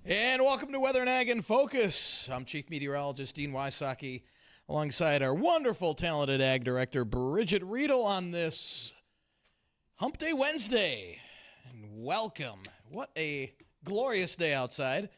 And welcome to Weather and Ag in Focus. I'm Chief Meteorologist Dean Wysocki, alongside our wonderful, talented Ag Director, Bridgette Readel, on this Hump Day Wednesday. And welcome. What a glorious day outside.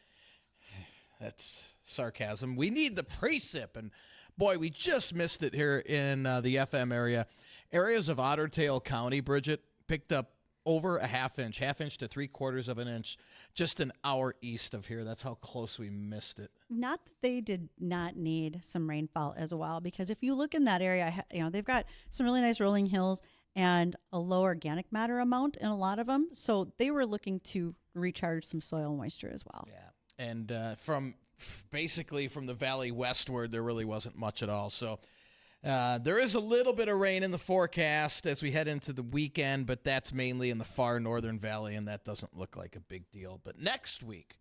That's sarcasm. We need the precip, and boy, we just missed it here in the FM area. Areas of Otter Tail County, Bridgette, picked up over a half inch to 3/4 of an inch, just an hour east of here. That's how close we missed it. Not that they did not need some rainfall as well, because if you look in that area, they've got some really nice rolling hills and a low organic matter amount in a lot of them. So they were looking to recharge some soil moisture as well. Yeah, and from the valley westward, there really wasn't much at all. So there is a little bit of rain in the forecast as we head into the weekend, but that's mainly in the far northern valley, and that doesn't look like a big deal. But next week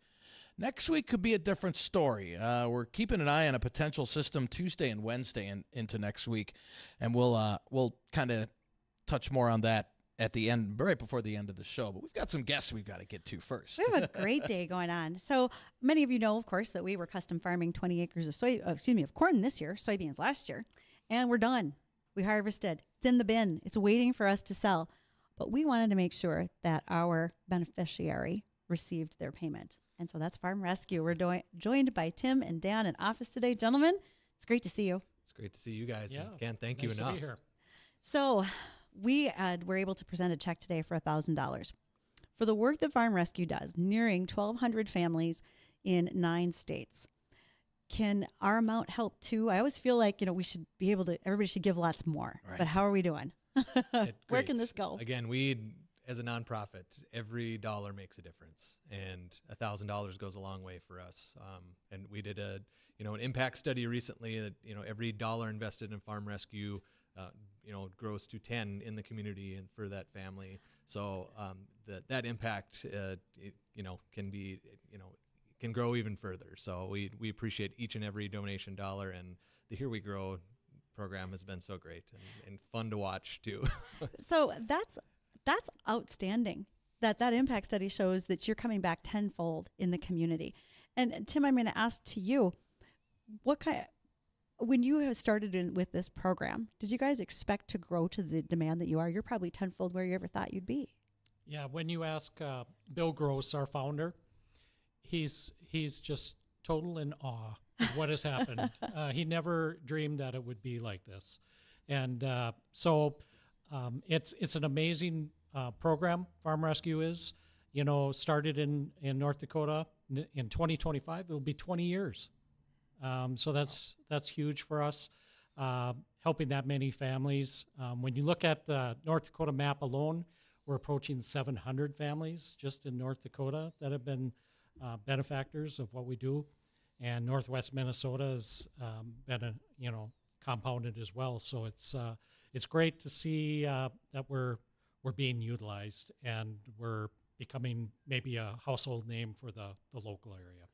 could be a different story. We're keeping an eye on a potential system Tuesday and Wednesday and into next week, and we'll kind of touch more on that at the end, right before the end of the show. But we've got some guests we've got to get to first. We have a great day going on. So many of you know, of course, that we were custom farming 20 acres of corn this year, soybeans last year. And we're done. We harvested. It's in the bin. It's waiting for us to sell. But we wanted to make sure that our beneficiary received their payment. And so that's Farm Rescue. We're joined by Tim and Dan in office today. Gentlemen, it's great to see you. It's great to see you guys. Yeah. And again, thank Nice you enough. to be here. So we were able to present a check today for $1,000 for the work that Farm Rescue does, nearing 1,200 families in 9 states. Can our amount help too? I always feel like, we should be able to, everybody should give lots more. Right. But how are we doing? Where can this go? Again, we, as a nonprofit, every dollar makes a difference, and $1,000 goes a long way for us. And we did an impact study recently that, every dollar invested in Farm Rescue, grows to 10 in the community and for that family. So that impact, can grow even further. So we appreciate each and every donation dollar, and the Here We Grow program has been so great and fun to watch too. So that's outstanding. That impact study shows that you're coming back tenfold in the community. And Tim, I'm going to ask to you, when you have started with this program, did you guys expect to grow to the demand that you are? You're probably tenfold where you ever thought you'd be. Yeah, when you ask Bill Gross, our founder, he's just total in awe of what has happened. He never dreamed that it would be like this. And so it's an amazing program, Farm Rescue is. Started in North Dakota. In 2025, it'll be 20 years. So that's huge for us, helping that many families. When you look at the North Dakota map alone, we're approaching 700 families just in North Dakota that have been benefactors of what we do, and Northwest Minnesota has been compounded as well. So it's great to see that we're being utilized, and we're becoming maybe a household name for the local area.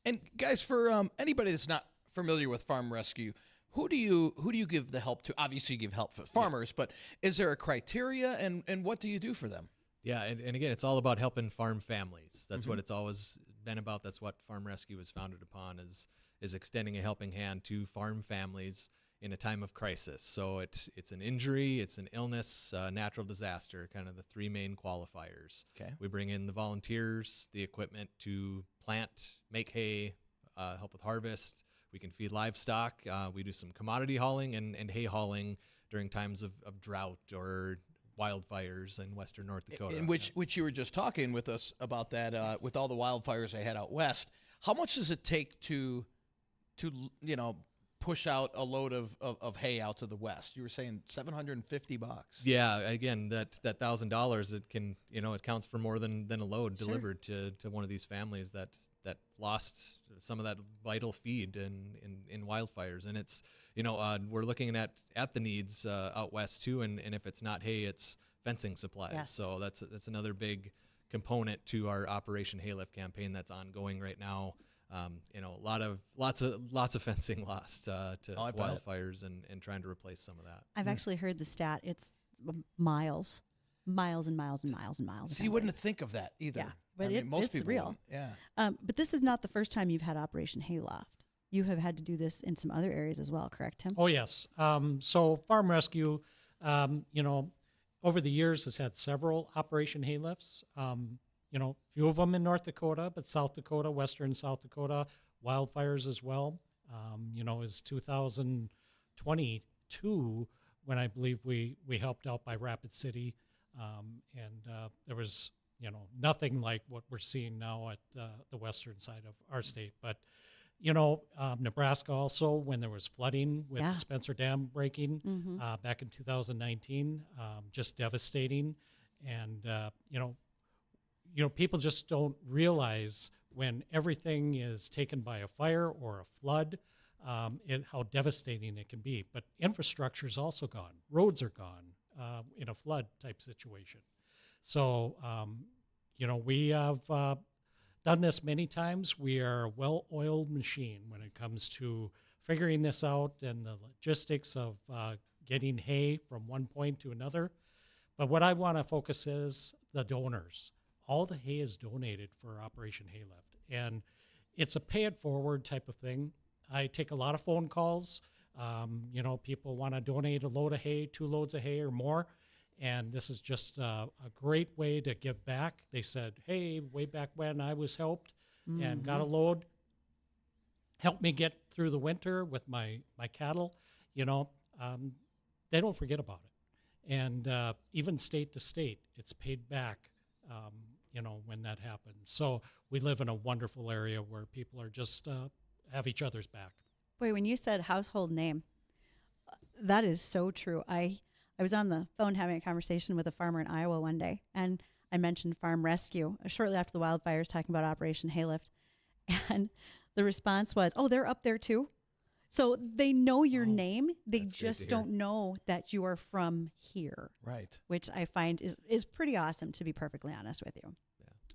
And guys, for anybody that's not familiar with Farm Rescue, who do you give the help to? Obviously, you give help for farmers, but is there a criteria, and what do you do for them? Yeah, and again, it's all about helping farm families. That's what it's always been about. That's what Farm Rescue was founded upon, is extending a helping hand to farm families in a time of crisis. So it's an injury, it's an illness, natural disaster, kind of the 3 main qualifiers. Okay. We bring in the volunteers, the equipment to plant, make hay, help with harvest. We can feed livestock. We do some commodity hauling and hay hauling during times of drought or wildfires in western North Dakota. In which you were just talking with us about that, Yes. with all the wildfires they had out west. How much does it take to push out a load of hay out to the west? You were saying $750. Yeah, again, that $1,000, it can, it counts for more than a load delivered to one of these families that lost some of that vital feed in wildfires. And it's, we're looking at the needs out west too, and if it's not hay, it's fencing supplies. Yes. So that's another big component to our Operation Haylift campaign that's ongoing right now. Lots of fencing lost to wildfires and trying to replace some of that. I've actually heard the stat. It's miles miles and miles and miles and miles. of So you fencing. wouldn't think of that either. Yeah, but most it's people real. wouldn't. Yeah. But this is not the first time you've had Operation Hayloft. You have had to do this in some other areas as well, correct, Tim? Oh, yes. So Farm Rescue, over the years has had several Operation Haylifts. Few of them in North Dakota, but South Dakota, Western South Dakota, wildfires as well. Is 2022 when I believe we helped out by Rapid City. There was, nothing like what we're seeing now at the western side of our state. But, Nebraska also, when there was flooding with the Spencer Dam breaking back in 2019, just devastating. And, people just don't realize when everything is taken by a fire or a flood, how devastating it can be. But infrastructure is also gone. Roads are gone in a flood type situation. So, we have done this many times. We are a well-oiled machine when it comes to figuring this out and the logistics of getting hay from one point to another. But what I want to focus is the donors. All the hay is donated for Operation Haylift, and it's a pay-it-forward type of thing. I take a lot of phone calls. People want to donate a load of hay, 2 loads of hay or more, and this is just a great way to give back. They said, hey, way back when I was helped and got a load, helped me get through the winter with my cattle. They don't forget about it. And even state to state, it's paid back, when that happens. So we live in a wonderful area where people are just have each other's back. Boy, when you said household name, that is so true. I was on the phone having a conversation with a farmer in Iowa one day, and I mentioned Farm Rescue shortly after the wildfires, talking about Operation Haylift. And the response was, oh, they're up there too? So they know your name. They just don't know that you are from here. Right. Which I find is pretty awesome, to be perfectly honest with you.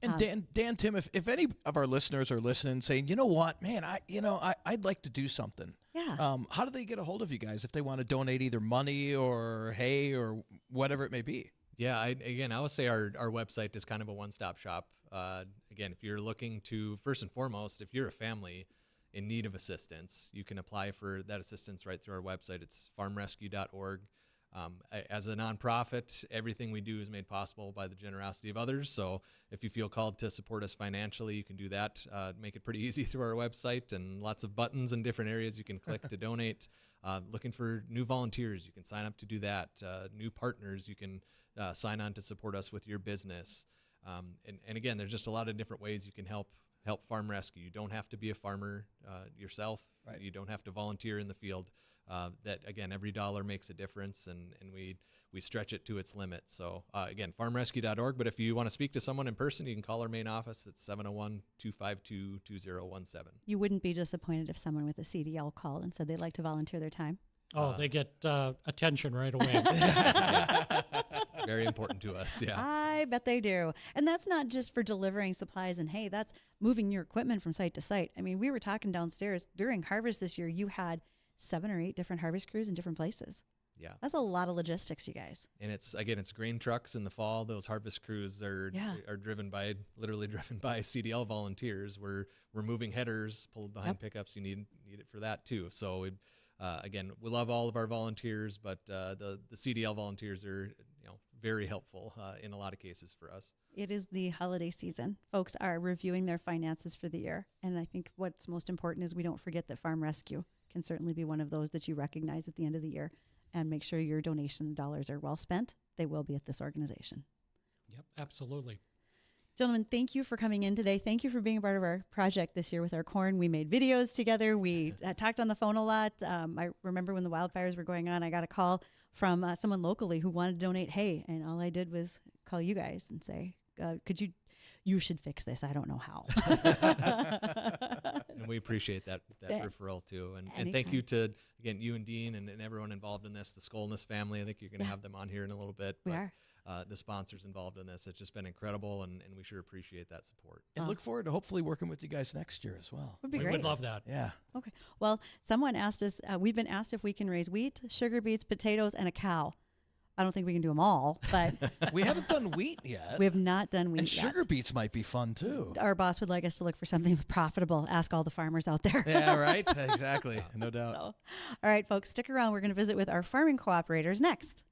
And Dan, Tim, if any of our listeners are listening, saying, you know what, man, I'd like to do something. Yeah. How do they get a hold of you guys if they want to donate either money or hay or whatever it may be? Yeah, I would say our website is kind of a one-stop shop. Again, if you're looking to, first and foremost, if you're a family in need of assistance, you can apply for that assistance right through our website. It's farmrescue.org. As a nonprofit, everything we do is made possible by the generosity of others. So if you feel called to support us financially, you can do that. Make it pretty easy through our website, and lots of buttons in different areas you can click to donate. Looking for new volunteers, you can sign up to do that. New partners, you can sign on to support us with your business. And again, there's just a lot of different ways you can help Farm Rescue. You don't have to be a farmer yourself. Right. You don't have to volunteer in the field. That, again, every dollar makes a difference, and we stretch it to its limit. So, again, farmrescue.org. But if you want to speak to someone in person, you can call our main office at 701-252-2017. You wouldn't be disappointed if someone with a CDL called and said they'd like to volunteer their time? Oh, they get attention right away. Very important to us, yeah. I bet they do. And that's not just for delivering supplies and hay. That's moving your equipment from site to site. I mean, we were talking downstairs. During harvest this year, you had 7 or 8 different harvest crews in different places. Yeah. That's a lot of logistics, you guys. And it's grain trucks in the fall. Those harvest crews are literally driven by CDL volunteers. We're moving headers pulled behind pickups. You need it for that too. So we love all of our volunteers, but the CDL volunteers are very helpful in a lot of cases for us. It is the holiday season. Folks are reviewing their finances for the year. And I think what's most important is we don't forget that Farm Rescue can certainly be one of those that you recognize at the end of the year and make sure your donation dollars are well spent. They will be at this organization. Yep, absolutely. Gentlemen, thank you for coming in today. Thank you for being a part of our project this year with our corn. We made videos together. We talked on the phone a lot. I remember when the wildfires were going on, I got a call from someone locally who wanted to donate hay, and all I did was call you guys and say, you should fix this. I don't know how. And we appreciate that referral too. And thank you to, again, you and Dean and everyone involved in this, the Skolniss family. I think you're going to have them on here in a little bit. We are. The sponsors involved in this. It's just been incredible, and we sure appreciate that support. And look forward to hopefully working with you guys next year as well. Would be We great. would love that. Yeah. Okay. Well, someone asked us, we've been asked if we can raise wheat, sugar beets, potatoes, and a cow. I don't think we can do them all, but We haven't done wheat yet. we have not done wheat and sugar yet. beets might be fun too. Our boss would like us to look for something profitable. Ask all the farmers out there. Yeah, right? Exactly. No doubt. So, all right, folks, stick around. We're going to visit with our farming cooperators next.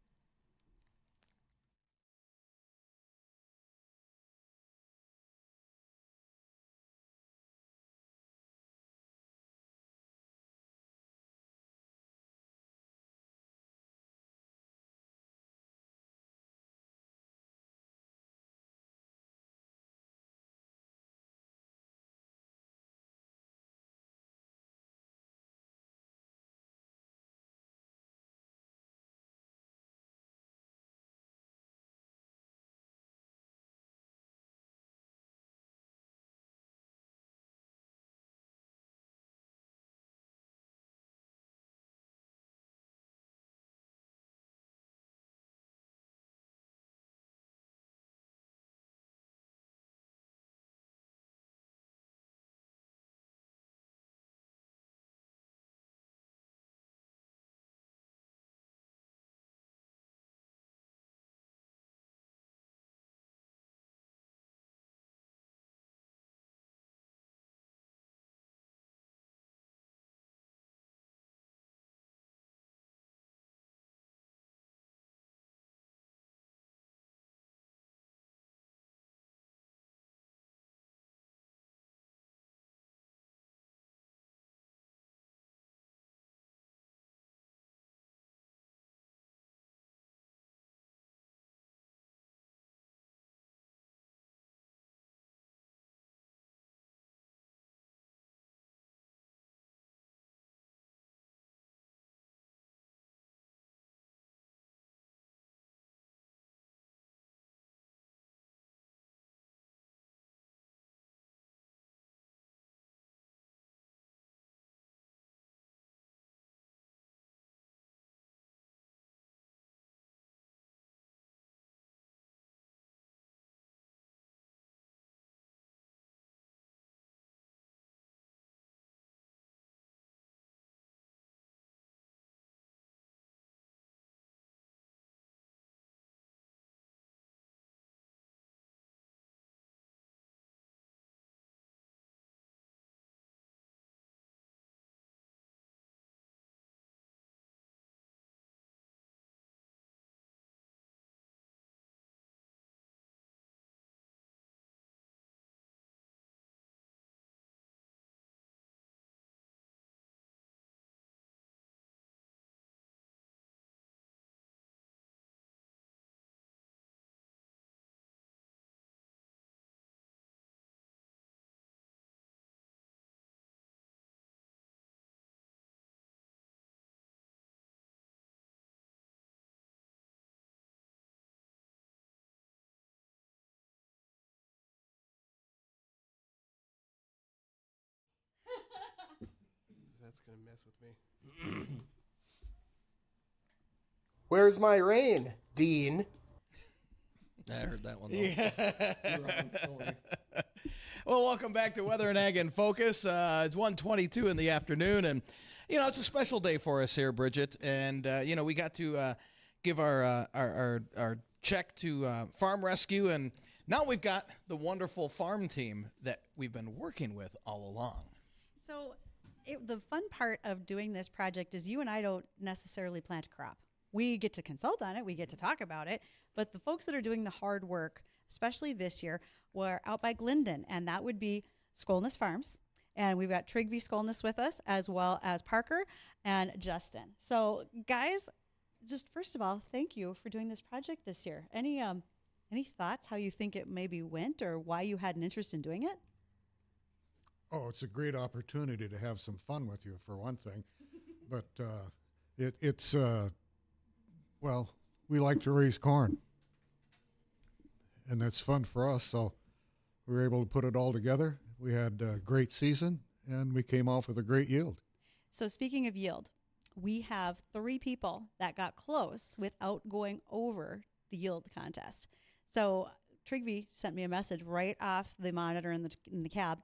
That's going to mess with me. Where's my rain, Dean? I heard that one. Well, welcome back to Weather and Ag in Focus. It's 1:22 in the afternoon, and it's a special day for us here, Bridgette. And we got to give our check to Farm Rescue, and now we've got the wonderful farm team that we've been working with all along. So the fun part of doing this project is you and I don't necessarily plant a crop. We get to consult on it, we get to talk about it, but the folks that are doing the hard work, especially this year, were out by Glendon, and that would be Skolness Farms. And we've got Trigby Skolness with us, as well as Parker and Justin. So guys, just first of all, thank you for doing this project this year. Any thoughts how you think it maybe went, or why you had an interest in doing it? Oh, it's a great opportunity to have some fun with you, for one thing. But it's we like to raise corn, and that's fun for us. So we were able to put it all together. We had a great season, and we came off with a great yield. So speaking of yield, we have 3 people that got close without going over the yield contest. So Trigby sent me a message right off the monitor in the cab.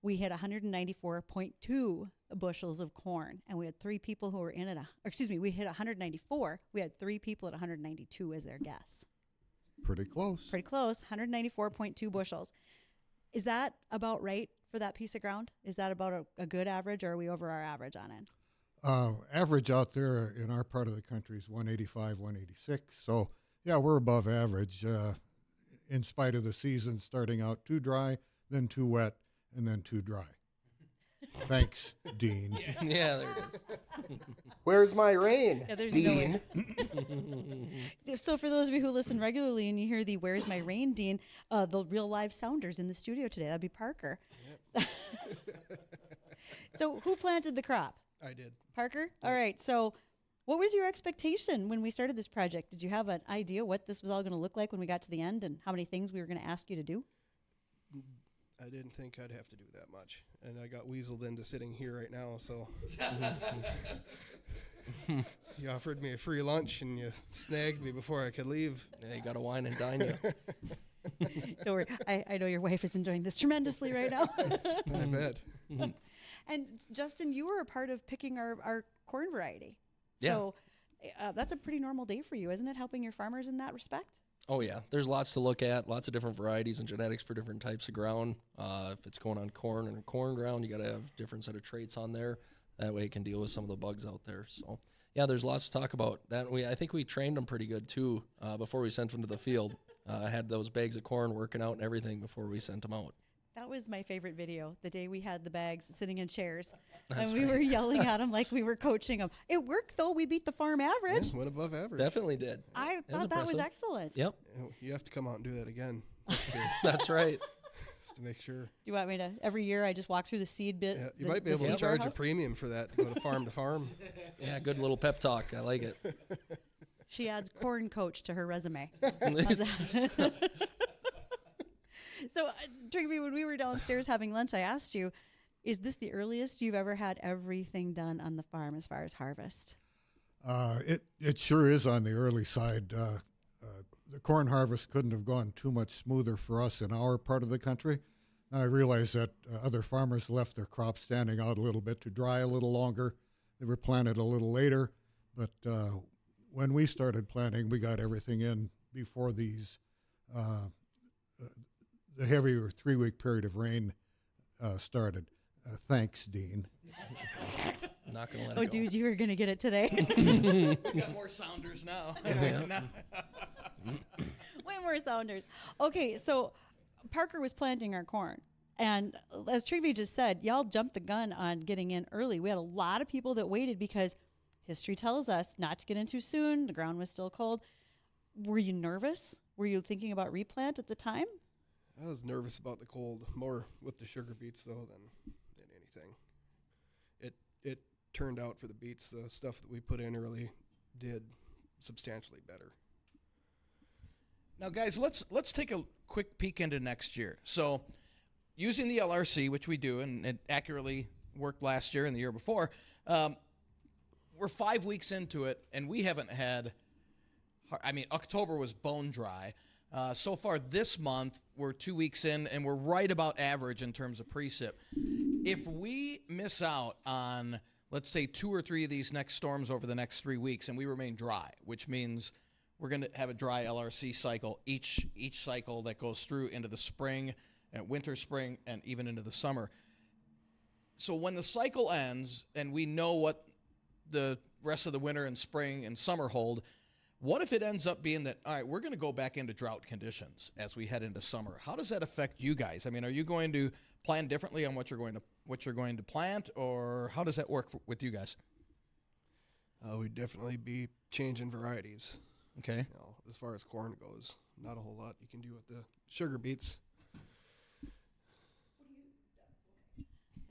we hit 194.2 bushels of corn, and we had 3 people who were in it. We hit 194. We had 3 people at 192 as their guess. Pretty close. Pretty close, 194.2 bushels. Is that about right for that piece of ground? Is that about a good average, or are we over our average on it? Average out there in our part of the country is 185, 186. So, yeah, we're above average in spite of the season starting out too dry, then too wet, and then too dry. Thanks, Dean. Yeah, there it is. Where's my rain? Yeah, there's Dean. So for those of you who listen regularly and you hear the "Where's my rain, Dean?" The real live sounders in the studio today, that'd be Parker. Yep. So who planted the crop? I did. Parker? All right. So what was your expectation when we started this project? Did you have an idea what this was all going to look like when we got to the end and how many things we were going to ask you to do? I didn't think I'd have to do that much, and I got weaseled into sitting here right now. So you offered me a free lunch, and you snagged me before I could leave. Yeah, you got to wine and dine you. Don't worry. I know your wife is enjoying this tremendously right now. I bet. And Justin, you were a part of picking our corn variety. Yeah. So that's a pretty normal day for you, isn't it, helping your farmers in that respect? Oh, yeah. There's lots to look at, lots of different varieties and genetics for different types of ground. If it's going on corn and corn ground, you got to have different set of traits on there. That way it can deal with some of the bugs out there. So, yeah, there's lots to talk about. I think we trained them pretty good, too, before we sent them to the field. I had those bags of corn working out and everything before we sent them out. That was my favorite video, the day we had the bags sitting in chairs. That's and we were yelling at them like we were coaching them. It worked, though. We beat the farm average. Yeah, went above average. Definitely did. I thought that was impressive. excellent. Yep, You have to come out and do that again. that's right. Just to make sure. Do you want me to, every year I just walk through the seed bit? Yeah, you the- might be the able to seed charge a warehouse? premium for that to go to farm. Yeah, good little pep talk. I like it. She adds corn coach to her resume. How's that? So, Trigby, when we were downstairs having lunch, I asked you, is this the earliest you've ever had everything done on the farm as far as harvest? It sure is on the early side. The corn harvest couldn't have gone too much smoother for us in our part of the country. I realize that other farmers left their crops standing out a little bit to dry a little longer. They were planted a little later, but when we started planting, we got everything in before these the heavier 3-week period of rain started. Thanks, Dean. Not going to let Oh, it go. dude, you were going to get it today. We got more sounders now. Way more sounders. Okay, so Parker was planting our corn. And as Trigby just said, y'all jumped the gun on getting in early. We had a lot of people that waited because history tells us not to get in too soon. The ground was still cold. Were you nervous? Were you thinking about replant at the time? I was nervous about the cold, more with the sugar beets though than anything. It turned out for the beets, the stuff that we put in early did substantially better. Now, guys, let's take a quick peek into next year. So, using the LRC, which we do, and it accurately worked last year and the year before, we're 5 weeks into it, and we haven't had. I mean, October was bone dry. So far this month, we're 2 weeks in, and we're right about average in terms of precip. If we miss out on, let's say, 2 or 3 of these next storms over the next 3 weeks, and we remain dry, which means we're going to have a dry LRC cycle each cycle that goes through into the spring, winter, spring, and even into the summer. So when the cycle ends and we know what the rest of the winter and spring and summer hold, what if it ends up being that, all right, we're going to go back into drought conditions as we head into summer? How does that affect you guys? I mean, are you going to plan differently on what you're going to plant, or how does that work with you guys? We'd definitely be changing varieties. Okay. You know, as far as corn goes, not a whole lot you can do with the sugar beets.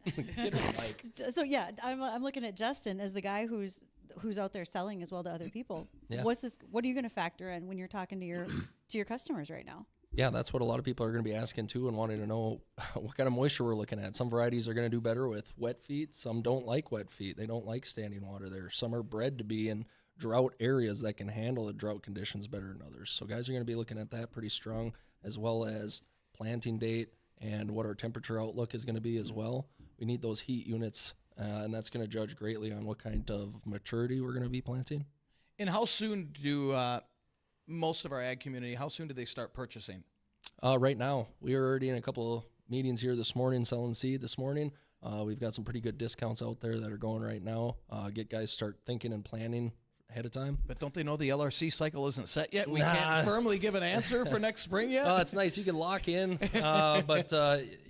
Get it, Mike. So yeah, I'm looking at Justin as the guy who's out there selling as well to other people. Yeah. What are you going to factor in when you're talking to your customers right now? Yeah, that's what a lot of people are going to be asking too and wanting to know what kind of moisture we're looking at. Some varieties are going to do better with wet feet. Some don't like wet feet. They don't like standing water there. Some are bred to be in drought areas that can handle the drought conditions better than others. So guys are going to be looking at that pretty strong, as well as planting date and what our temperature outlook is going to be as well. We need those heat units, and that's going to judge greatly on what kind of maturity we're going to be planting. And how soon do most of our ag community, how soon do they start purchasing? Right now, we are already in a couple of meetings here this morning, selling seed this morning. We've got some pretty good discounts out there that are going right now. Get guys start thinking and planning ahead of time. But don't they know the LRC cycle isn't set yet? We can't firmly give an answer for next spring yet? Oh, it's nice. You can lock in, but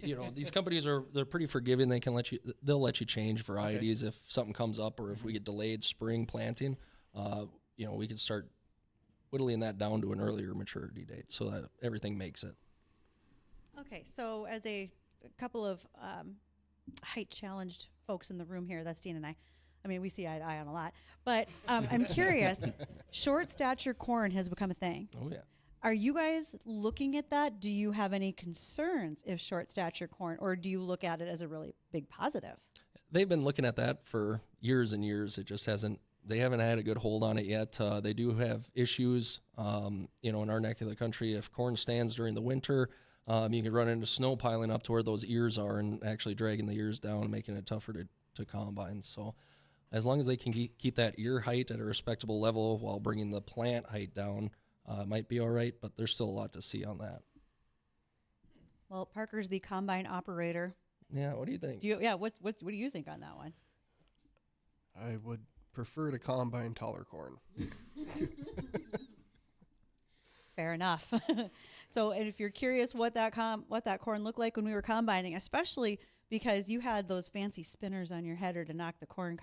you know, theyese companies they're pretty forgiving. They'll let you change varieties if something comes up, or if we get delayed spring planting. You know, we can start whittling that down to an earlier maturity date so that everything makes it. Okay, so as a couple of height challenged folks in the room here, that's Dean and I mean, we see eye to eye on a lot, but I'm curious, short stature corn has become a thing. Oh, yeah. Are you guys looking at that? Do you have any concerns if short stature corn, or do you look at it as a really big positive? They've been looking at that for years and years. It just they haven't had a good hold on it yet. They do have issues, you know, in our neck of the country. If corn stands during the winter, you can run into snow piling up to where those ears are and actually dragging the ears down, making it tougher to combine. So as long as they can keep that ear height at a respectable level while bringing the plant height down, it might be all right, but there's still a lot to see on that. Well, Parker's the combine operator. Yeah, what do you think? What do you think on that one? I would prefer to combine taller corn. Fair enough. So, and if you're curious what that corn looked like when we were combining, especially because you had those fancy spinners on your header to knock the corn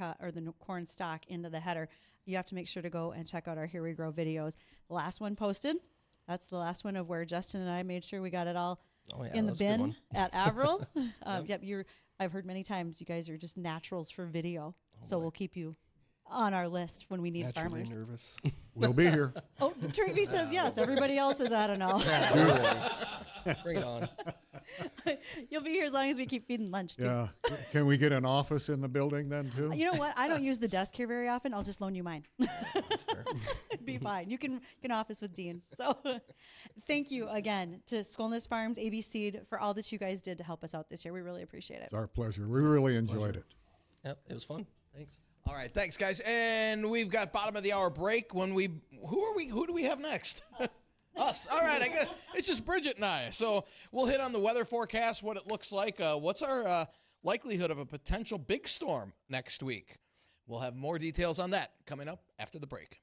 corn stalk into the header, you have to make sure to go and check out our Here We Grow videos. The last one posted, that's the last one of where Justin and I made sure we got it all in the bin at Averill. Yep, I've heard many times you guys are just naturals for video, so we'll keep you on our list when we need Naturally farmers. nervous. We'll be here. Oh, Trevi says yes. Everybody else says I don't know. Bring it on. You'll be here as long as we keep feeding lunch too. Yeah. Can we get an office in the building then too? You know what? I don't use the desk here very often. I'll just loan you mine. It'd be fine. You can office with Dean. So thank you again to Skolnes Farms, AB Seed, for all that you guys did to help us out this year. We really appreciate it. It's our pleasure. We really enjoyed it. Yep, it was fun. Thanks. All right, thanks, guys. And we've got bottom of the hour break. Who do we have next? Us. All right, I guess it's just Bridgette and I. So we'll hit on the weather forecast, what it looks like. What's our likelihood of a potential big storm next week? We'll have more details on that coming up after the break.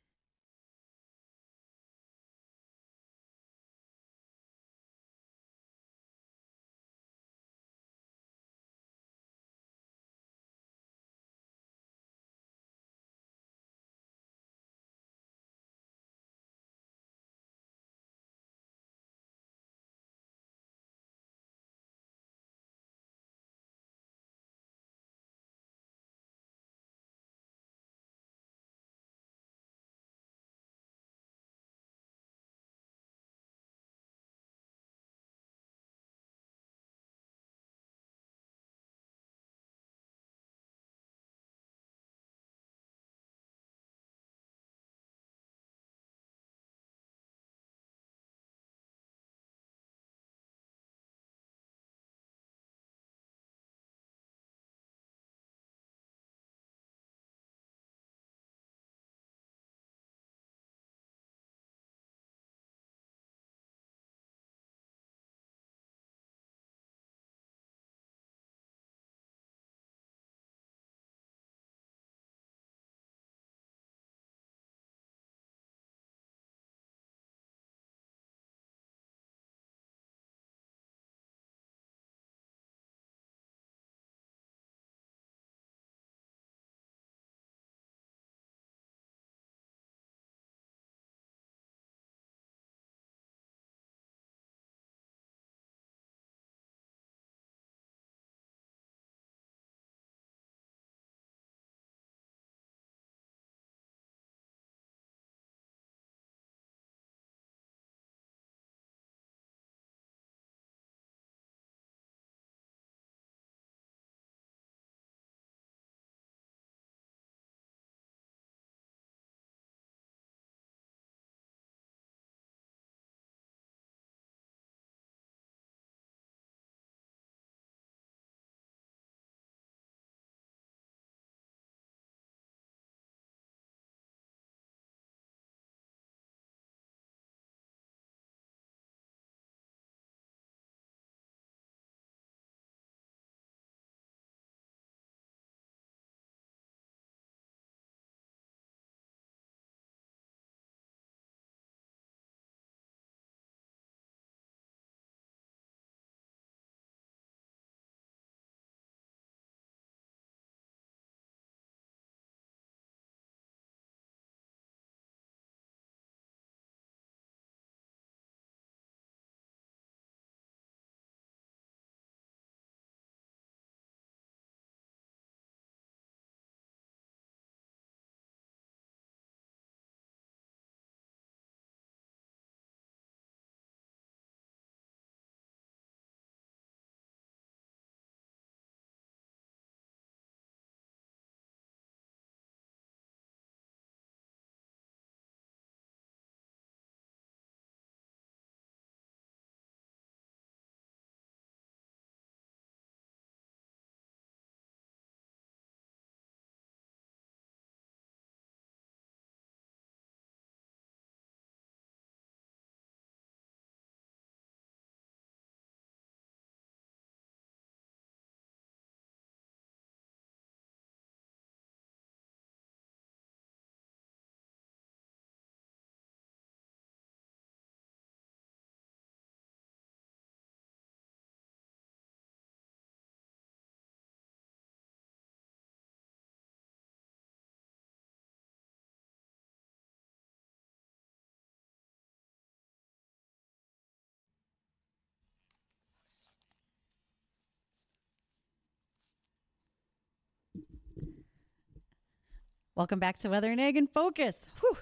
Welcome back to Weather and Ag in Focus. Whew,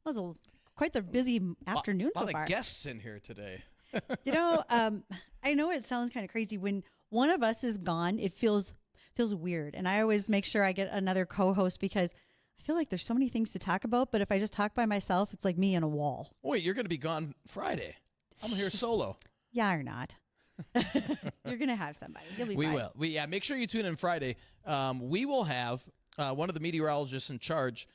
that was quite the busy afternoon A so lot far. of guests in here today. I know it sounds kind of crazy. When one of us is gone, it feels weird. And I always make sure I get another co-host because I feel like there's so many things to talk about. But if I just talk by myself, it's like me and a wall. Wait, you're going to be gone Friday. I'm here solo. Yeah, or not. You're going to have somebody. You'll be We fine. will. Make sure you tune in Friday. We will have one of the meteorologists in charge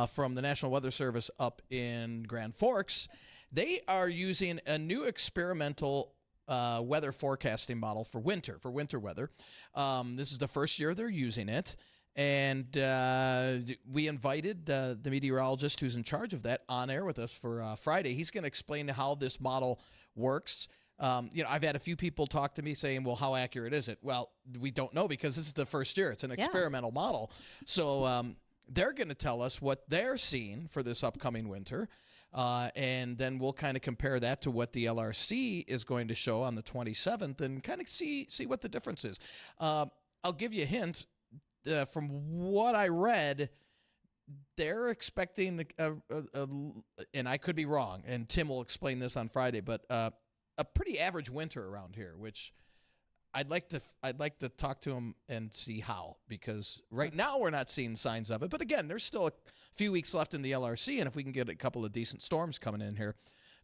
from the National Weather Service up in Grand Forks. They are using a new experimental weather forecasting model for winter weather. This is the first year they're using it. And we invited the meteorologist who's in charge of that on air with us for Friday. He's going to explain how this model works. I've had a few people talk to me saying, well, how accurate is it? Well, we don't know because this is the first year. It's an experimental model. So they're going to tell us what they're seeing for this upcoming winter. And then we'll kind of compare that to what the LRC is going to show on the 27th and kind of see what the difference is. I'll give you a hint. From what I read, they're expecting, and I could be wrong, and Tim will explain this on Friday, but a pretty average winter around here, which I'd like to talk to him and see how, because right now we're not seeing signs of it. But again, there's still a few weeks left in the LRC, and if we can get a couple of decent storms coming in here,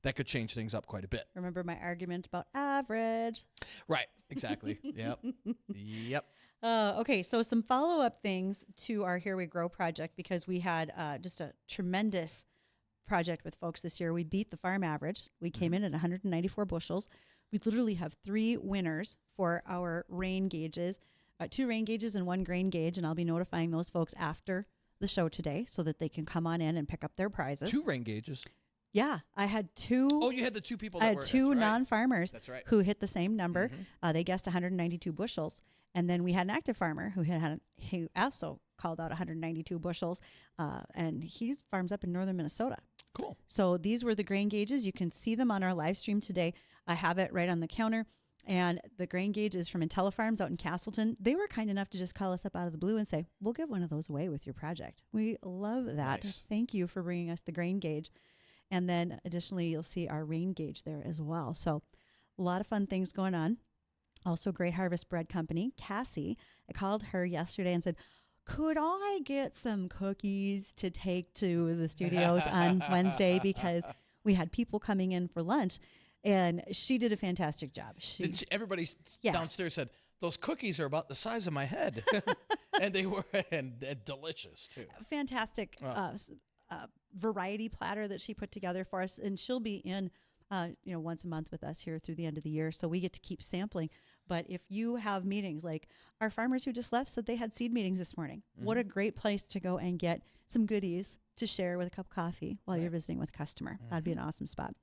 that could change things up quite a bit. Remember my argument about average. Right, exactly. Yep. Okay, so some follow-up things to our Here We Grow project, because we had just a tremendous project with folks this year. We beat the farm average. We came in at 194 bushels. We literally have 3 winners for our rain gauges, 2 rain gauges and 1 grain gauge, and I'll be notifying those folks after the show today so that they can come on in and pick up their prizes. 2 rain gauges. Yeah, I had 2. Oh, you had the 2 people I that had were. 2 that's right. non-farmers That's right. who hit the same number. They guessed 192 bushels. And then we had an active farmer who also called out 192 bushels, and he farms up in northern Minnesota. Cool. So these were the grain gauges. You can see them on our live stream today. I have it right on the counter. And the grain gauge is from IntelliFarms out in Castleton. They were kind enough to just call us up out of the blue and say, we'll give one of those away with your project. We love that. Nice. Thank you for bringing us the grain gauge. And then additionally, you'll see our rain gauge there as well. So a lot of fun things going on. Also, Great Harvest Bread Company, Cassie. I called her yesterday and said, could I get some cookies to take to the studios on Wednesday? Because we had people coming in for lunch, and she did a fantastic job. Everybody downstairs said, those cookies are about the size of my head. And they were and delicious, too. Fantastic variety platter that she put together for us. And she'll be in once a month with us here through the end of the year. So we get to keep sampling. But if you have meetings, like our farmers who just left said they had seed meetings this morning. What a great place to go and get some goodies to share with a cup of coffee while you're visiting with a customer. That'd be an awesome spot.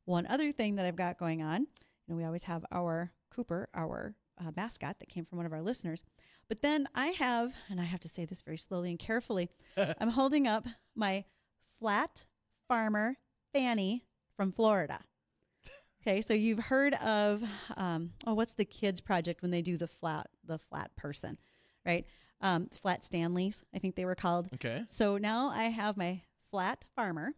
One other thing that I've got going on, we always have our Cooper, our mascot that came from one of our listeners. But then I have, and I have to say this very slowly and carefully, I'm holding up my flat farmer Fanny from Florida. Okay, so you've heard of, what's the kids project when they do the flat person, right? Flat Stanleys, I think they were called. Okay. So now I have my flat farmer,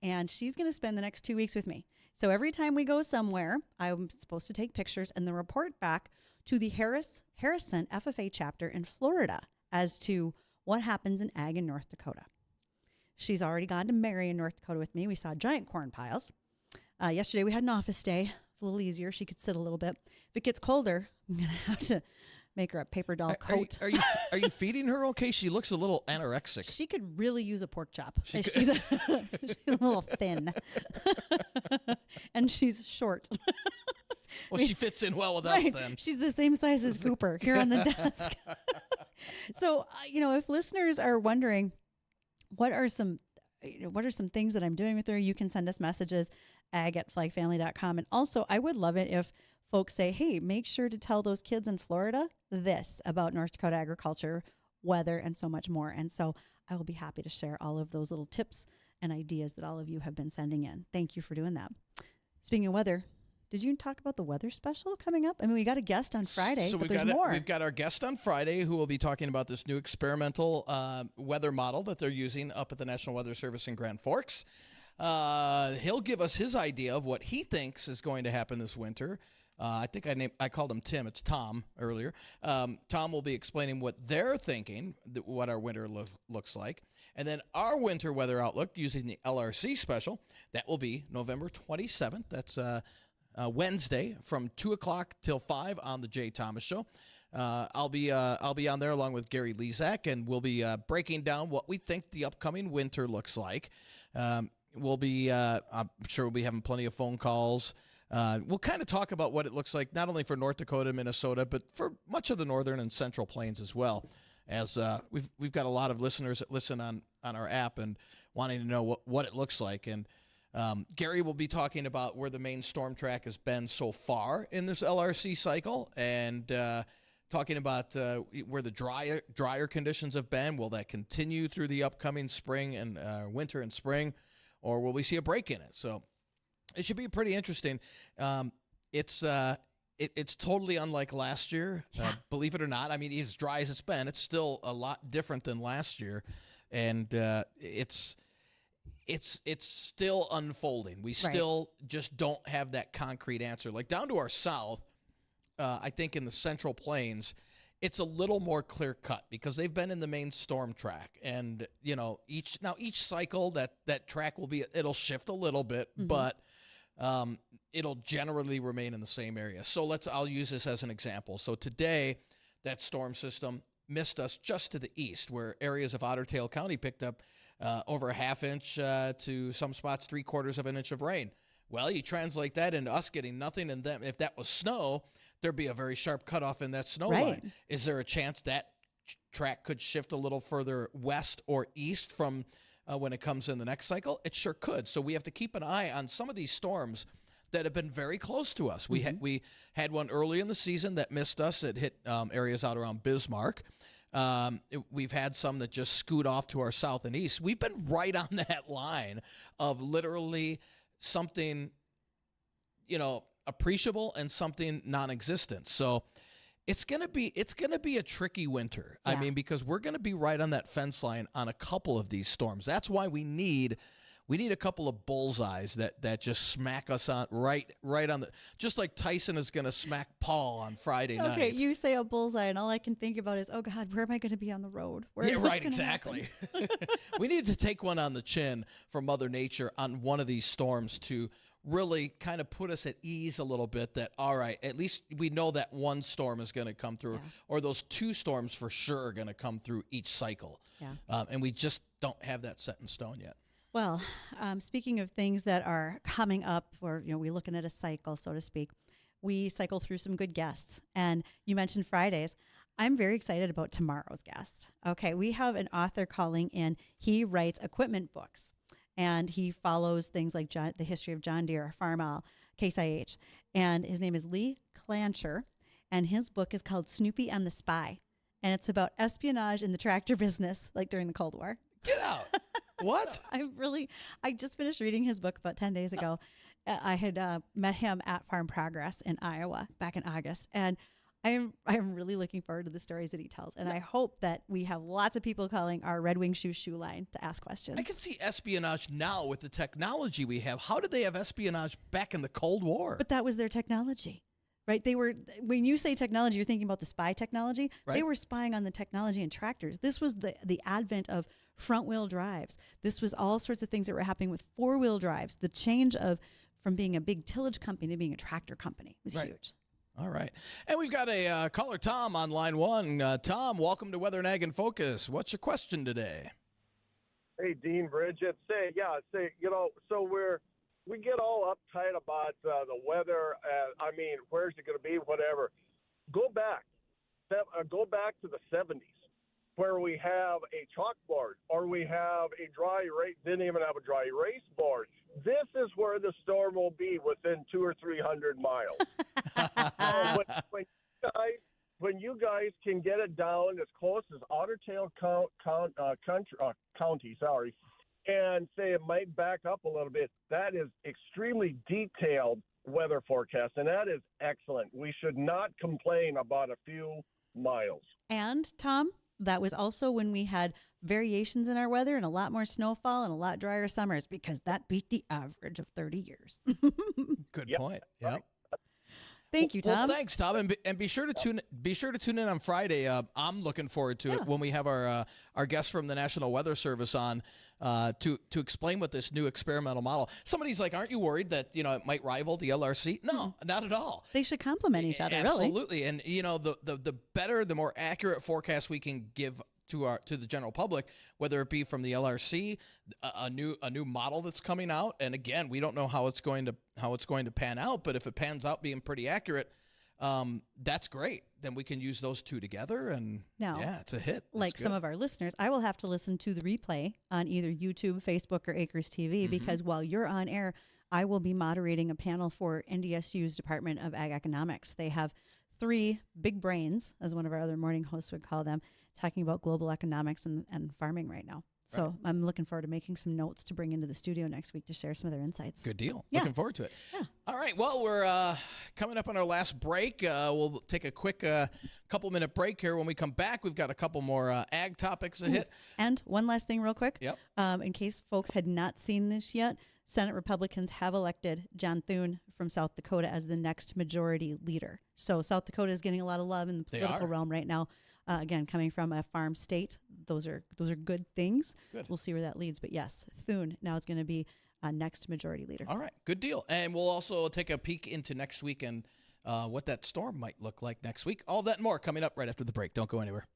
and she's going to spend the next 2 weeks with me. So every time we go somewhere, I'm supposed to take pictures and then report back to the Harrison FFA chapter in Florida as to what happens in ag in North Dakota. She's already gone to Marion, North Dakota with me. We saw giant corn piles. Yesterday we had an office day. It's a little easier. She could sit a little bit. If it gets colder, I'm going to have to make her a paper doll coat. Are you feeding her okay? She looks a little anorexic. She could really use a pork chop. She's a little thin. And she's short. Well, she fits in well with us then. She's the same size as Cooper here on the desk. So, if listeners are wondering, what are some things that I'm doing with her, you can send us messages, ag@flagfamily.com. And also, I would love it if folks say, hey, make sure to tell those kids in Florida this about North Dakota agriculture, weather, and so much more. And so I will be happy to share all of those little tips and ideas that all of you have been sending in. Thank you for doing that. Speaking of weather, did you talk about the weather special coming up? I mean, we got a guest on Friday, but there's more. We've got our guest on Friday who will be talking about this new experimental weather model that they're using up at the National Weather Service in Grand Forks. He'll give us his idea of what he thinks is going to happen this winter. I think I called him Tim. It's Tom earlier. Tom will be explaining what they're thinking, what our winter looks like. And then our winter weather outlook using the LRC special, that will be November 27th. That's Wednesday from 2 o'clock till 5 on the Jay Thomas Show. I'll be on there along with Gary Lezak, and we'll be breaking down what we think the upcoming winter looks like. I'm sure we'll be having plenty of phone calls. We'll kind of talk about what it looks like, not only for North Dakota, Minnesota, but for much of the northern and central plains as well. As we've got a lot of listeners that listen on our app and wanting to know what it looks like. And Gary will be talking about where the main storm track has been so far in this LRC cycle, and talking about where the drier conditions have been. Will that continue through the upcoming spring and winter and spring, or will we see a break in it? So it should be pretty interesting. It's totally unlike last year, believe it or not. I mean, as dry as it's been, it's still a lot different than last year, and it's still unfolding. We still just don't have that concrete answer. Like down to our south, I think in the Central Plains, it's a little more clear cut because they've been in the main storm track, and each cycle that track it'll shift a little bit, but it'll generally remain in the same area. So I'll use this as an example. So today, that storm system missed us just to the east, where areas of Otter Tail County picked up over a half inch to some spots 3/4 of an inch of rain. Well, you translate that into us getting nothing, and then if that was snow, there'd be a very sharp cutoff in that snow line. Is there a chance that track could shift a little further west or east from when it comes in the next cycle? It sure could. So we have to keep an eye on some of these storms that have been very close to us. We had one early in the season that missed us. It hit areas out around Bismarck. We've had some that just scoot off to our south and east. We've been right on that line of literally something, appreciable and something non-existent. So it's gonna be a tricky winter. Yeah. I mean, because we're gonna be right on that fence line on a couple of these storms. That's why we need a couple of bullseyes that just smack us on right on the, just like Tyson is gonna smack Paul on Friday night. Okay, you say a bullseye, and all I can think about is, oh God, where am I going to be on the road? Exactly. We need to take one on the chin for Mother Nature on one of these storms to really kind of put us at ease a little bit, that, all right, at least we know that one storm is going to come through, or those two storms for sure are going to come through each cycle. Yeah. And we just don't have that set in stone yet. Well, speaking of things that are coming up, or we're looking at a cycle, so to speak, we cycle through some good guests. And you mentioned Fridays. I'm very excited about tomorrow's guest. Okay, we have an author calling in. He writes equipment books, and he follows things like the history of John Deere, Farmall, Case IH. And his name is Lee Clancher, and his book is called Snoopy and the Spy. And it's about espionage in the tractor business, like during the Cold War. Get out. What? I just finished reading his book about 10 days ago. I had met him at Farm Progress in Iowa back in August. And I'm really looking forward to the stories that he tells. And I hope that we have lots of people calling our Red Wing shoe line to ask questions. I can see espionage now with the technology we have. How did they have espionage back in the Cold War? But that was their technology. Right? When you say technology, you're thinking about the spy technology. Right. They were spying on the technology in tractors. This was the advent of front-wheel drives. This was all sorts of things that were happening with four-wheel drives. The change from being a big tillage company to being a tractor company was huge. All right. And we've got a caller, Tom, on line one. Tom, welcome to Weather and Ag in Focus. What's your question today? Hey, Dean, Bridgette. So we get all uptight about the weather. Where's it going to be? Whatever. Go back to the 70s, where we have a chalkboard, or we have a dry erase. Didn't even have a dry erase board. This is where the storm will be within 200 or 300 miles. When you guys can get it down as close as Otter Tail County, and say it might back up a little bit, that is extremely detailed weather forecast, and that is excellent. We should not complain about a few miles. And Tom, that was also when we had variations in our weather and a lot more snowfall and a lot drier summers because that beat the average of 30 years. Good Yep. point. Yep. Thank you, Tom. Well, thanks, Tom, and be sure to tune in on Friday. I'm looking forward to it when we have our guest from the National Weather Service on to explain what this new experimental model. Somebody's like, "Aren't you worried that it might rival the LRC?" No, not at all. They should complement each other, really. Absolutely, and the better, the more accurate forecast we can give to the general public, whether it be from the LRC, a new model that's coming out, and again, we don't know how it's going to pan out, but if it pans out being pretty accurate, that's great. Then we can use those two together, and it's a hit. Like some of our listeners, I will have to listen to the replay on either YouTube, Facebook, or Acres TV because while you're on air, I will be moderating a panel for NDSU's Department of Ag Economics. They have 3 big brains, as one of our other morning hosts would call them, talking about global economics and farming right now. So I'm looking forward to making some notes to bring into the studio next week to share some of their insights. Good deal. Yeah. Looking forward to it. Yeah. All right. Well, we're coming up on our last break. We'll take a quick couple-minute break here. When we come back, we've got a couple more ag topics to hit. And one last thing real quick. Yep. In case folks had not seen this yet, Senate Republicans have elected John Thune from South Dakota as the next majority leader. So South Dakota is getting a lot of love in the political realm right now. Again, coming from a farm state, those are good things. Good. We'll see where that leads. But yes, Thune now is going to be next majority leader. All right. Good deal. And we'll also take a peek into next week and what that storm might look like next week. All that and more coming up right after the break. Don't go anywhere.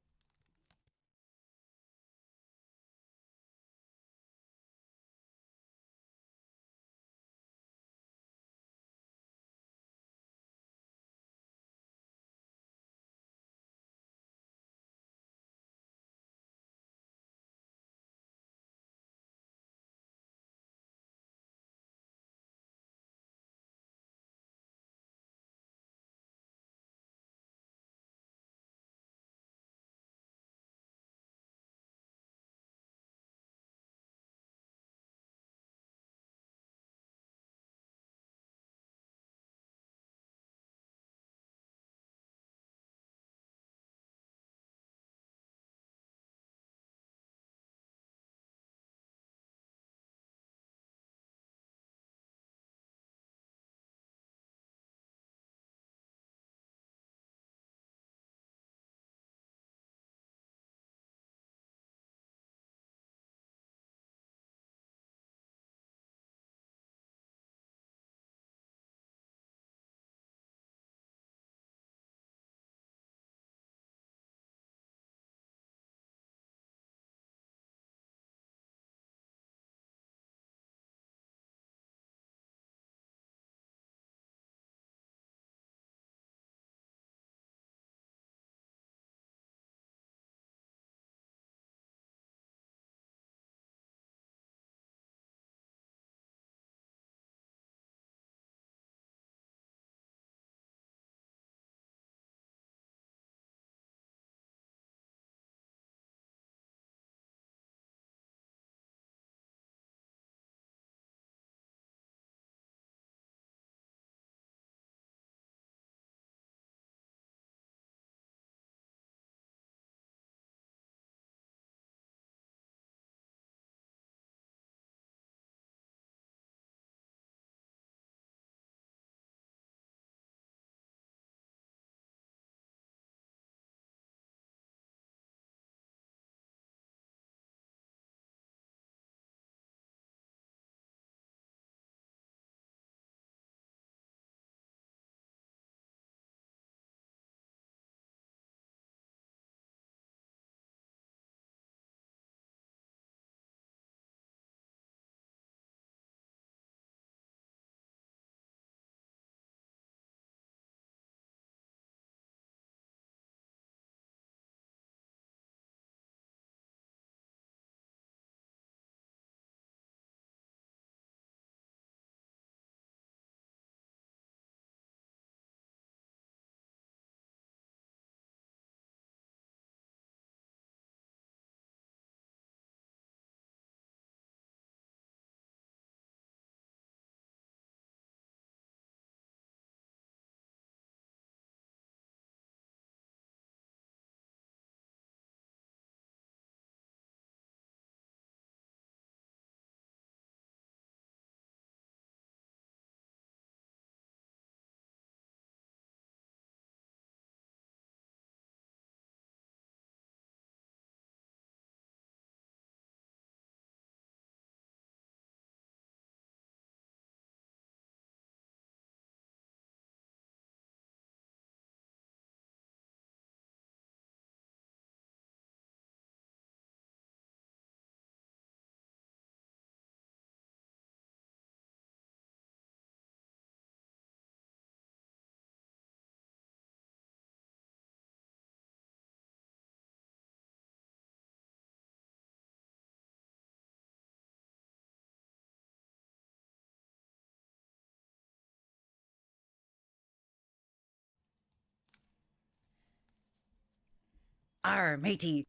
Our matey.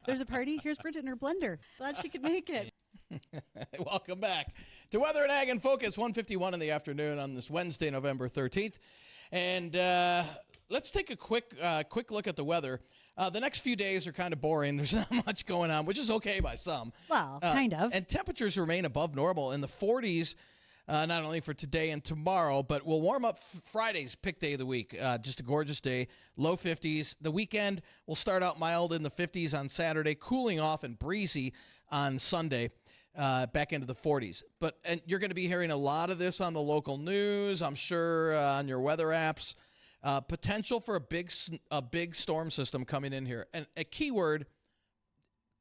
There's a party. Here's Bridget in her blender. Glad she could make it. Welcome back to Weather and Ag in Focus, 1:51 in the afternoon on this Wednesday, November 13th. And let's take a quick look at the weather. The next few days are kind of boring. There's not much going on, which is okay by some. Well, kind of. And temperatures remain above normal in the 40s, not only for today and tomorrow, but we'll warm up Friday's pick day of the week. Just a gorgeous day, low 50s. The weekend will start out mild in the 50s on Saturday, cooling off and breezy on Sunday. Back into the 40s. And you're going to be hearing a lot of this on the local news, I'm sure, on your weather apps. Potential for a big storm system coming in here. And a keyword,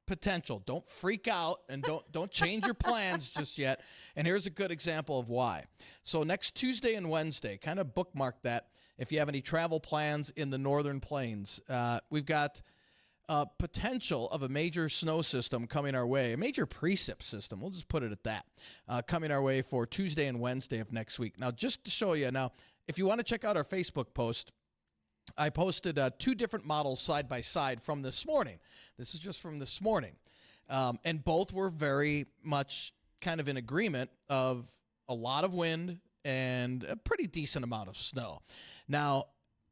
potential. Don't freak out and don't change your plans just yet. And here's a good example of why. So next Tuesday and Wednesday, kind of bookmark that if you have any travel plans in the northern plains. We've got potential of a major snow system coming our way, a major precip system. We'll just put it at that, coming our way for Tuesday and Wednesday of next week. Now, just to show you, if you want to check out our Facebook post, I posted 2 different models side by side from this morning. This is just from this morning. And both were very much kind of in agreement of a lot of wind and a pretty decent amount of snow. Now,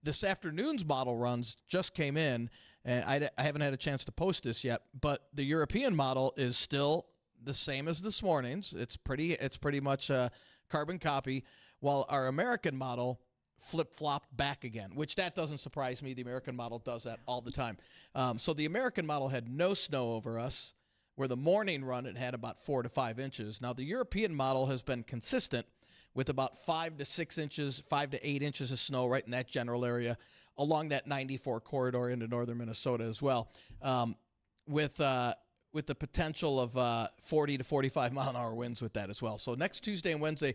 this afternoon's model runs just came in, and I haven't had a chance to post this yet, but the European model is still the same as this morning's. It's pretty much a carbon copy, while our American model flip-flopped back again, which that doesn't surprise me. The American model does that all the time. So the American model had no snow over us, where the morning run it had about 4 to 5 inches. Now the European model has been consistent with about 5 to 6 inches, 5 to 8 inches of snow right in that general area, along that 94 corridor into northern Minnesota as well, with the potential of 40 to 45 mile an hour winds with that as well. So next Tuesday and Wednesday,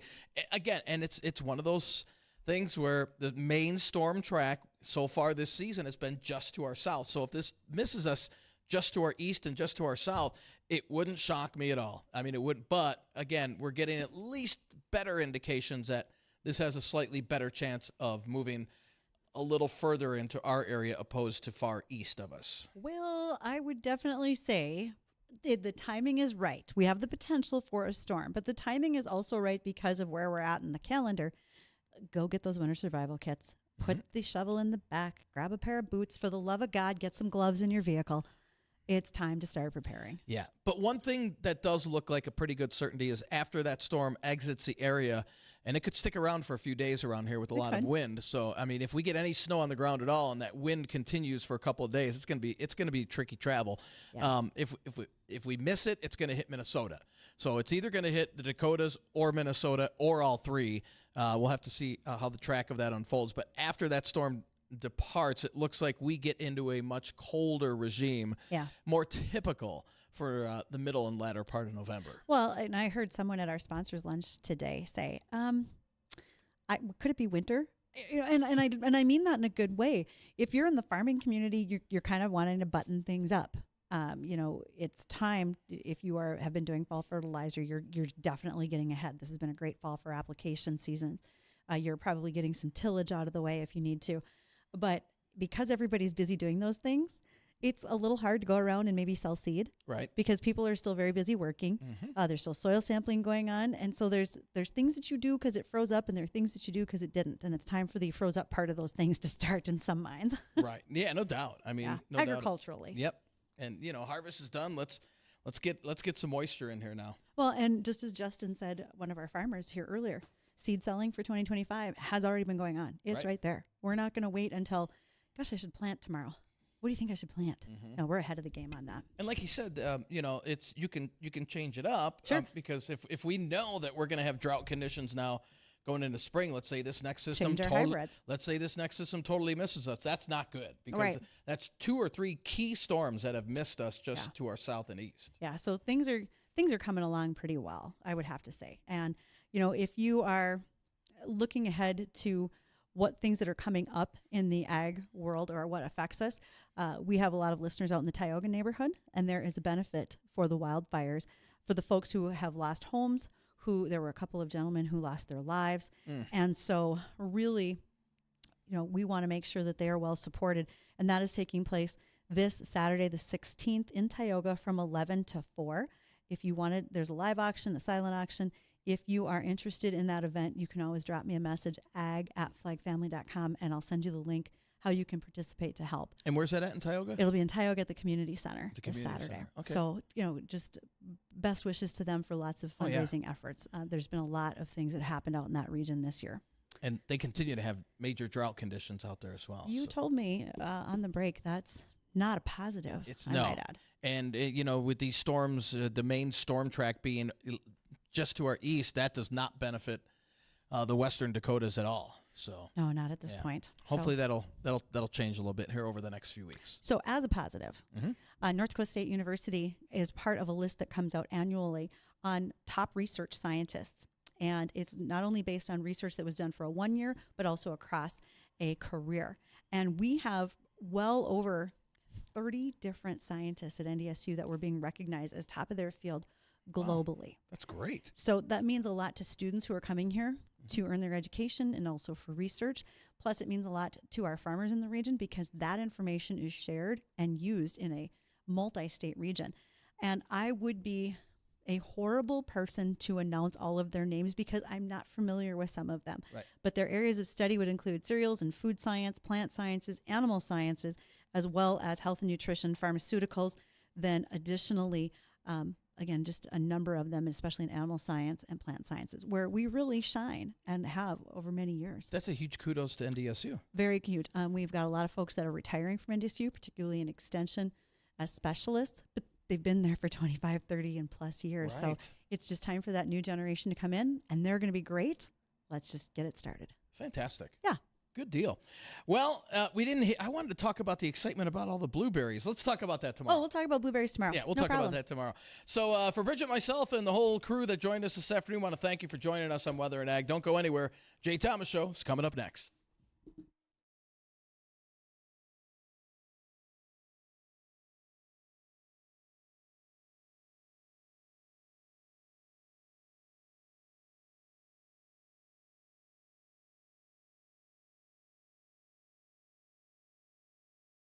again, and it's one of those things where the main storm track so far this season has been just to our south. So if this misses us just to our east and just to our south, it wouldn't shock me at all. I mean, it wouldn't. But again, we're getting at least better indications that this has a slightly better chance of moving a little further into our area opposed to far east of us. Well, I would definitely say the timing is right. We have the potential for a storm, but the timing is also right because of where we're at in the calendar. Go get those winter survival kits. Put the shovel in the back. Grab a pair of boots. For the love of God, get some gloves in your vehicle. It's time to start preparing. Yeah, but one thing that does look like a pretty good certainty is after that storm exits the area, and it could stick around for a few days around here with a lot of wind. So, I mean, if we get any snow on the ground at all and that wind continues for a couple of days, it's going to be tricky travel. Yeah. If we miss it, it's going to hit Minnesota. So it's either going to hit the Dakotas or Minnesota or all three. We'll have to see how the track of that unfolds. But after that storm departs, it looks like we get into a much colder regime, more typical for the middle and latter part of November. Well, and I heard someone at our sponsors lunch today say, could it be winter? And I mean that in a good way. If you're in the farming community, you're kind of wanting to button things up. It's time. If you have been doing fall fertilizer, you're definitely getting ahead. This has been a great fall for application season. You're probably getting some tillage out of the way if you need to. But because everybody's busy doing those things, it's a little hard to go around and maybe sell seed. Right. Because people are still very busy working. Mm-hmm. There's still soil sampling going on. And so there's things that you do because it froze up, and there are things that you do because it didn't. And it's time for the froze up part of those things to start in some minds. Right. Yeah, no doubt. I mean, no agriculturally. Doubt. Yep. And harvest is done. Let's get some moisture in here now. Well, and just as Justin said, one of our farmers here earlier, seed selling for 2025 has already been going on. It's right there. We're not going to wait until, gosh, I should plant tomorrow. What do you think I should plant? Mm-hmm. No, we're ahead of the game on that. And like he said, it's you can change it up. Sure. Because if we know that we're going to have drought conditions now going into spring, let's say this next system totally misses us. That's not good, because that's 2 or 3 key storms that have missed us just to our south and east. Yeah. So things are coming along pretty well, I would have to say. And if you are looking ahead to what things that are coming up in the ag world or what affects us, we have a lot of listeners out in the Tioga neighborhood, and there is a benefit for the wildfires for the folks who have lost homes. There were a couple of gentlemen who lost their lives. And so really, we want to make sure that they are well supported. And that is taking place this Saturday, the 16th in Tioga from 11 to 4. If you want it, there's a live auction, a silent auction. If you are interested in that event, you can always drop me a message, ag@flagfamily.com, and I'll send you the link how you can participate to help. And where's that at in Tioga? It'll be in Tioga at the community center The this community Saturday. center. Okay. So, just best wishes to them for lots of Oh, yeah. fundraising efforts. There's been a lot of things that happened out in that region this year. And they continue to have major drought conditions out there as well. You so. told me on the break that's not a positive, I no. might add. And, with these storms, the main storm track being just to our east, that does not benefit the western Dakotas at all. So No, not at this yeah. point. Hopefully that'll change a little bit here over the next few weeks. So as a positive, Mhm. North Dakota State University is part of a list that comes out annually on top research scientists. And it's not only based on research that was done for a 1 year, but also across a career. And we have well over 30 different scientists at NDSU that were being recognized as top of their field globally. Wow, that's great. So that means a lot to students who are coming here to earn their education and also for research. Plus, it means a lot to our farmers in the region because that information is shared and used in a multi-state region. And I would be a horrible person to announce all of their names because I'm not familiar with some of them. Right. But their areas of study would include cereals and food science, plant sciences, animal sciences, as well as health and nutrition, pharmaceuticals. Then additionally, again, just a number of them, especially in animal science and plant sciences, where we really shine and have over many years. That's a huge kudos to NDSU. Very cute. We've got a lot of folks that are retiring from NDSU, particularly in extension as specialists, but they've been there for 25, 30 and plus years. So Right. it's just time for that new generation to come in, and they're going to be great. Let's just get it started. Fantastic. Yeah. Good deal. Well, I wanted to talk about the excitement about all the blueberries. Let's talk about that tomorrow. Oh, we'll talk about blueberries tomorrow. Yeah, we'll No talk problem. about that tomorrow. So for Bridgette, myself, and the whole crew that joined us this afternoon, I want to thank you for joining us on Weather and Ag. Don't go anywhere. Jay Thomas Show is coming up next.